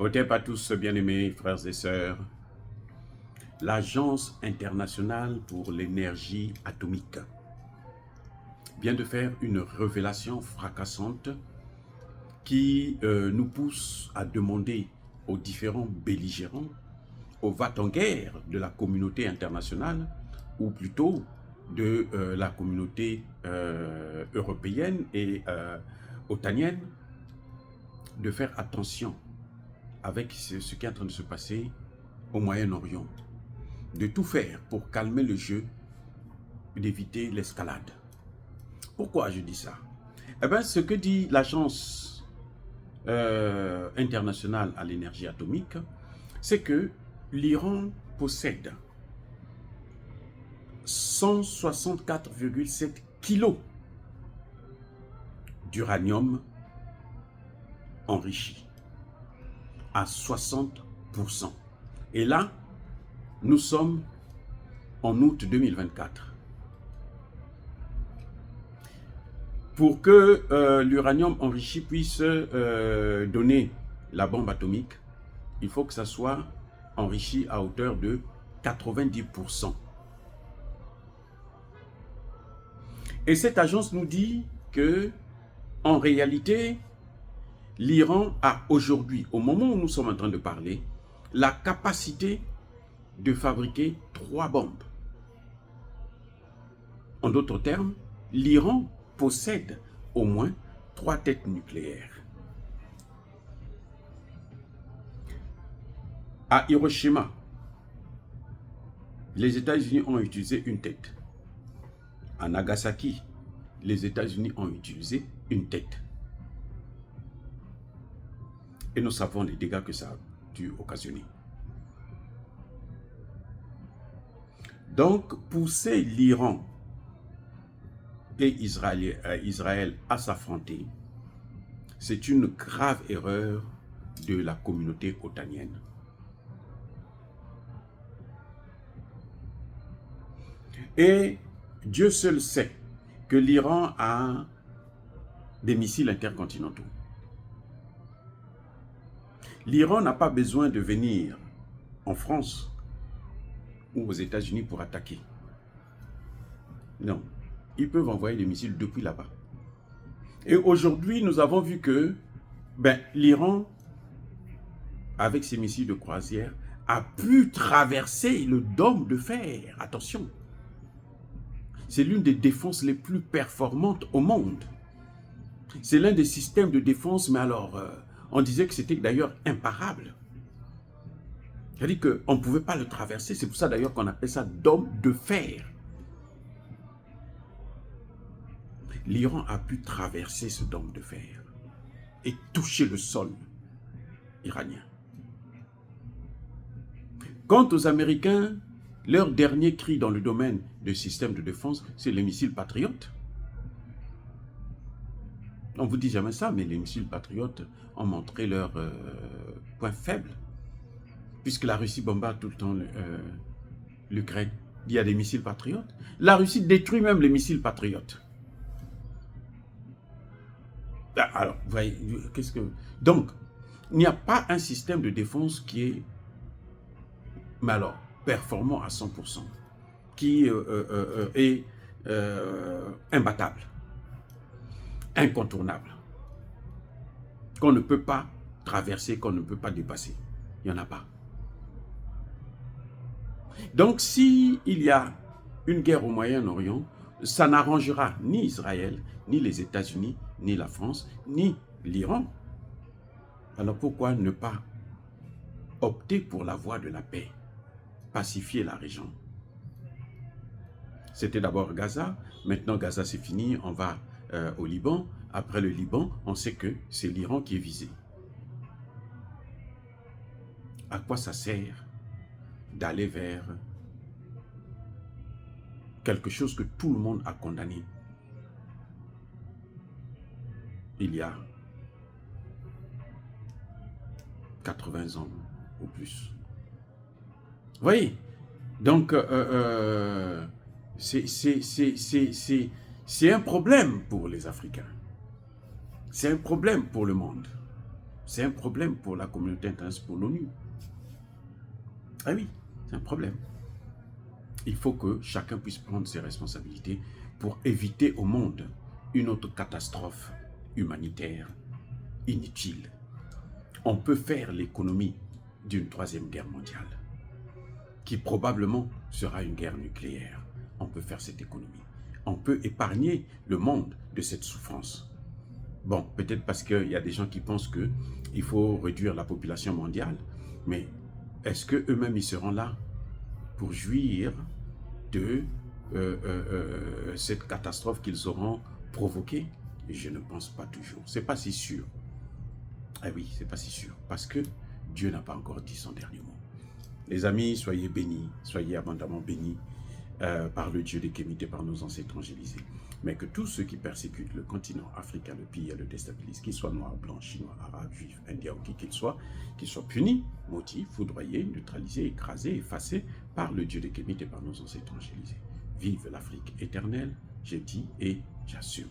Otep à tous, bien-aimés frères et sœurs. L'Agence internationale pour l'énergie atomique vient de faire une révélation fracassante qui nous pousse à demander aux différents belligérants, aux va-t-en-guerre de la communauté internationale, ou plutôt de la communauté européenne et otanienne, de faire attention avec ce qui est en train de se passer au Moyen-Orient, de tout faire pour calmer le jeu, d'éviter l'escalade. Pourquoi je dis ça? Eh bien, ce que dit l'Agence internationale à l'énergie atomique, c'est que l'Iran possède 164,7 kilos d'uranium enrichi à 60%. Et là, nous sommes en août 2024. Pour que l'uranium enrichi puisse donner la bombe atomique, il faut que ça soit enrichi à hauteur de 90%. Et cette agence nous dit que, en réalité, l'Iran a aujourd'hui, au moment où nous sommes en train de parler, la capacité de fabriquer 3 bombes. En d'autres termes, l'Iran possède au moins 3 têtes nucléaires. À Hiroshima, les États-Unis ont utilisé une tête. À Nagasaki, les États-Unis ont utilisé une tête. Et nous savons les dégâts que ça a dû occasionner. Donc, pousser l'Iran et Israël à s'affronter, c'est une grave erreur de la communauté otanienne. Et Dieu seul sait que l'Iran a des missiles intercontinentaux. L'Iran n'a pas besoin de venir en France ou aux États-Unis pour attaquer. Non, ils peuvent envoyer des missiles depuis là-bas. Et aujourd'hui, nous avons vu que l'Iran, avec ses missiles de croisière, a pu traverser le dôme de fer. Attention, c'est l'une des défenses les plus performantes au monde. C'est l'un des systèmes de défense, mais alors, on disait que c'était d'ailleurs imparable. C'est-à-dire qu'on ne pouvait pas le traverser, c'est pour ça d'ailleurs qu'on appelle ça dôme de fer. L'Iran a pu traverser ce dôme de fer et toucher le sol iranien. Quant aux Américains, leur dernier cri dans le domaine des systèmes de défense, c'est les missiles patriotes. On ne vous dit jamais ça, mais les missiles patriotes ont montré leur point faible. Puisque la Russie bombarde tout le temps l'Ukraine. Il y a des missiles patriotes. La Russie détruit même les missiles patriotes. Alors, vous voyez, qu'est-ce que... Donc, il n'y a pas un système de défense qui est, mais alors, performant à 100%, qui est imbattable, incontournable, qu'on ne peut pas traverser, qu'on ne peut pas dépasser. Il n'y en a pas. Donc, s'il y a une guerre au Moyen-Orient, ça n'arrangera ni Israël, ni les États-Unis, ni la France, ni l'Iran. Alors pourquoi ne pas opter pour la voie de la paix, pacifier la région? C'était d'abord Gaza, maintenant Gaza c'est fini, on va au Liban. Après le Liban, on sait que c'est l'Iran qui est visé. À quoi ça sert d'aller vers quelque chose que tout le monde a condamné il y a 80 ans ou plus? Vous voyez? Donc, c'est un problème pour les Africains. C'est un problème pour le monde. C'est un problème pour la communauté internationale, pour l'ONU. Ah oui, c'est un problème. Il faut que chacun puisse prendre ses responsabilités pour éviter au monde une autre catastrophe humanitaire inutile. On peut faire l'économie d'une troisième guerre mondiale, qui probablement sera une guerre nucléaire. On peut faire cette économie. On peut épargner le monde de cette souffrance. Bon, peut-être parce qu'il y a des gens qui pensent qu'il faut réduire la population mondiale, mais est-ce qu'eux-mêmes ils seront là pour jouir de cette catastrophe qu'ils auront provoquée? Je ne pense pas toujours. C'est pas si sûr. Ah oui, c'est pas si sûr. Parce que Dieu n'a pas encore dit son dernier mot. Les amis, soyez bénis, soyez abondamment bénis par le Dieu des Kémites et par nos ancêtres évangélisés. Mais que tous ceux qui persécutent le continent africain, le pillent et le déstabilisent, qu'ils soient noirs, blancs, chinois, arabes, juifs, indiens ou qui qu'ils soient punis, maudits, foudroyés, neutralisés, écrasés, effacés par le Dieu des Kémites et par nos ancêtres évangélisés. Vive l'Afrique éternelle, j'ai dit et j'assume.